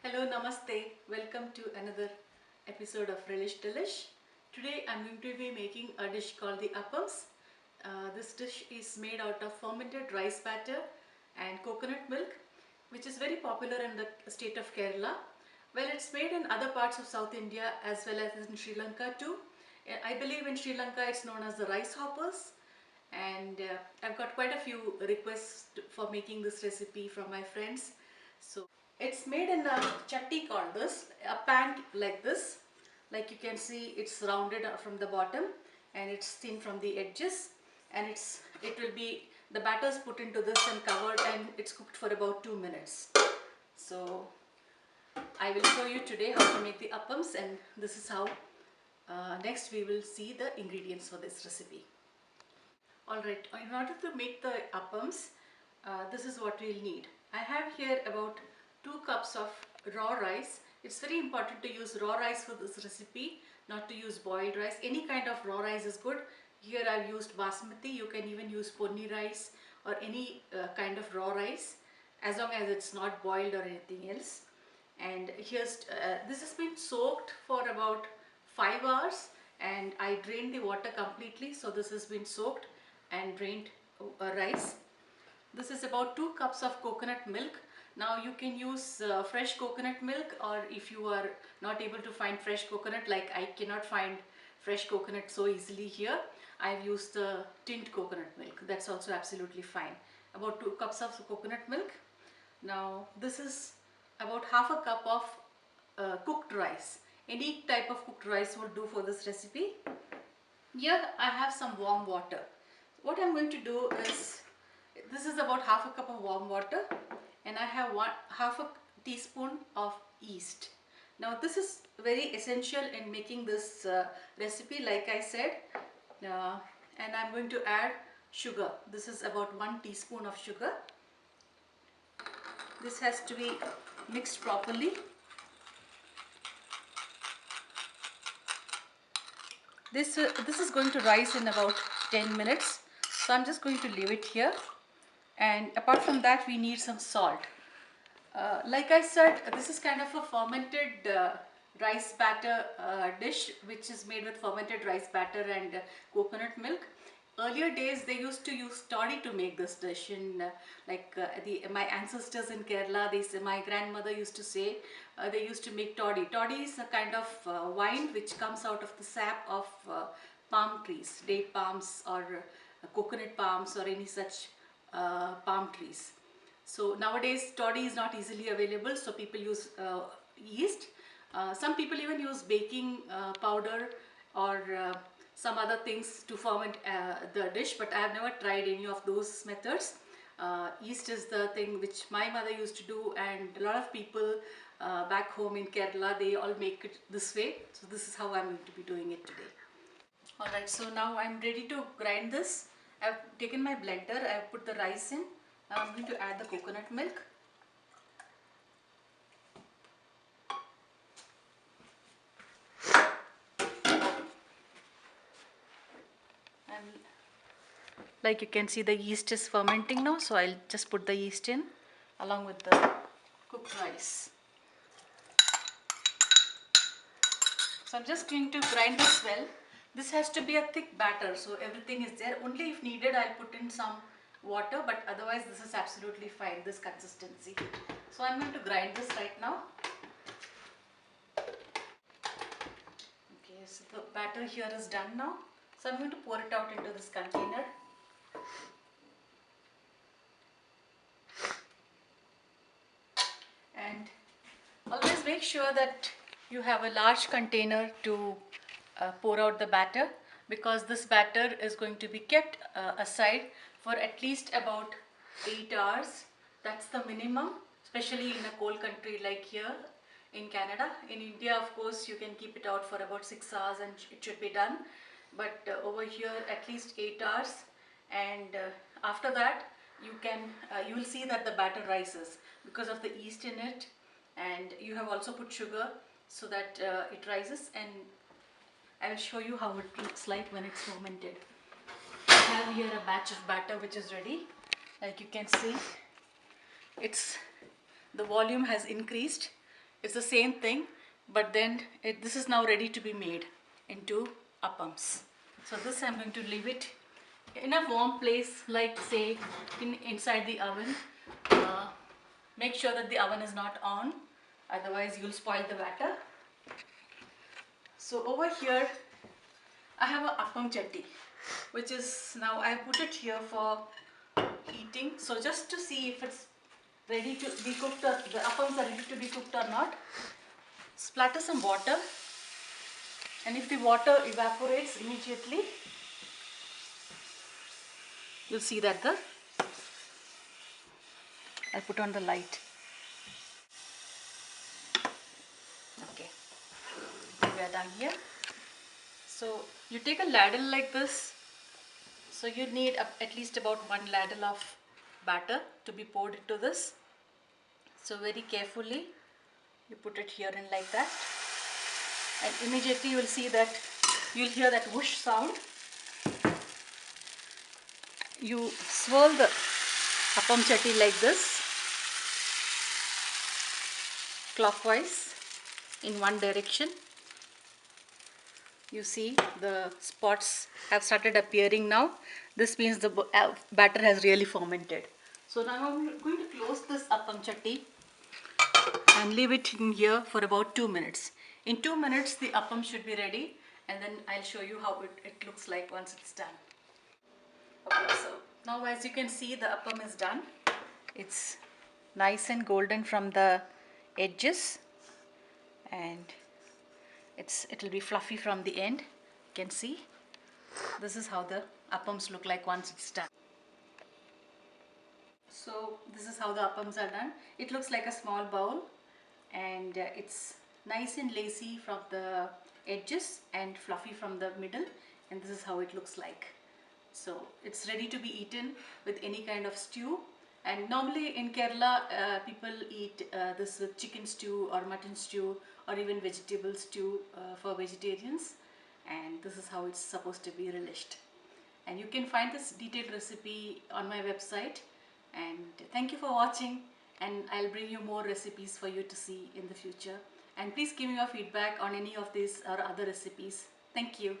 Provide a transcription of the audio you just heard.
Hello, Namaste. Welcome to another episode of Relish Delish. Today I'm going to be making a dish called the Appams. This dish is made out of fermented rice batter and coconut milk, which is very popular in the state of Kerala. Well, it's made in other parts of South India as well as in Sri Lanka too. I believe in Sri Lanka it's known as the rice hoppers, and I've got quite a few requests for making this recipe from my friends. So it's made in a chatti called this, a pan like this. Like you can see, it's rounded from the bottom and it's thin from the edges, and it will be the batter's put into this and covered, and it's cooked for about 2 minutes. So I will show you today how to make the appams, and this is how next we will see the ingredients for this recipe. Alright, in order to make the appams, this is what we'll need. I have here about 2 cups of raw rice. It's very important to use raw rice for this recipe, not to use boiled rice. Any kind of raw rice is good. Here I've used basmati. You can even use ponni rice or any kind of raw rice, as long as it's not boiled or anything else. And here's this has been soaked for about 5 hours, and I drained the water completely. So this has been soaked and drained rice. This is about 2 cups of coconut milk. Now you can use fresh coconut milk, or if you are not able to find fresh coconut, like I cannot find fresh coconut so easily here, I've used the tinned coconut milk. That's also absolutely fine. About 2 cups of coconut milk. Now this is about half a cup of cooked rice. Any type of cooked rice will do for this recipe. Here I have some warm water. What I'm going to do is, this is about half a cup of warm water, and I have half a teaspoon of yeast. Now this is very essential in making this recipe, like I said, and I'm going to add sugar. This is about 1 teaspoon of sugar. This has to be mixed properly. This is going to rise in about 10 minutes. So I'm just going to leave it here. And apart from that, we need some salt. Like I said, this is kind of a fermented rice batter dish, which is made with fermented rice batter and coconut milk. Earlier days, they used to use toddy to make this dish. And my ancestors in Kerala, my grandmother used to say, they used to make toddy. Toddy is a kind of wine which comes out of the sap of palm trees, date palms or coconut palms or any such palm trees. So nowadays toddy is not easily available, so people use yeast. Some people even use baking powder or some other things to ferment the dish, but I have never tried any of those methods. Yeast is the thing which my mother used to do, and a lot of people back home in Kerala, they all make it this way. So this is how I'm going to be doing it today. Alright, so now I'm ready to grind this. I've taken my blender, I've put the rice in. Now I'm going to add the coconut milk. And like you can see, the yeast is fermenting now, so I'll just put the yeast in along with the cooked rice. So I'm just going to grind this well. This has to be a thick batter, so everything is there. Only if needed I'll put in some water, but otherwise this is absolutely fine, this consistency. So I'm going to grind this right now. Okay, so the batter here is done now. So I'm going to pour it out into this container. And always make sure that you have a large container to pour out the batter, because this batter is going to be kept aside for at least about 8 hours. That's the minimum, especially in a cold country like here in Canada. In India, of course, you can keep it out for about 6 hours and it should be done. But over here, at least 8 hours. And after that, you will see that the batter rises because of the yeast in it, and you have also put sugar so that it rises. And I will show you how it looks like when it's fermented. I have here a batch of batter which is ready. Like you can see, the volume has increased, It's the same thing, but then this is now ready to be made into appams. So this I'm going to leave it in a warm place, like say inside the oven. Uh, Make sure that the oven is not on, otherwise you'll spoil the batter. So over here I have a appam chutney, which is now I put it here for heating. So just to see if it's ready to be cooked or the appams are ready to be cooked or not, splatter some water, and if the water evaporates immediately, you'll see that I'll put on the light. Okay, we are done here. So you take a ladle like this. So you need at least about 1 ladle of batter to be poured into this. So very carefully you put it here in like that, and immediately you will see that you'll hear that whoosh sound. You swirl the appam chutney like this, clockwise in one direction. You see the spots have started appearing now. This means the batter has really fermented. So now I'm going to close this appam chutney and leave it in here for about 2 minutes. In 2 minutes the appam should be ready, and then I'll show you how it looks like once it's done. Okay, so now as you can see, the appam is done. It's nice and golden from the edges, and it'll be fluffy from the end. You can see this is how the appams look like once it's done. So this is how the appams are done. It looks like a small bowl, and it's nice and lacy from the edges and fluffy from the middle, and this is how it looks like. So it's ready to be eaten with any kind of stew. And normally in Kerala people eat this with chicken stew or mutton stew or even vegetable stew for vegetarians, and this is how it's supposed to be relished. And you can find this detailed recipe on my website. And thank you for watching, and I'll bring you more recipes for you to see in the future. And please give me your feedback on any of these or other recipes. Thank you.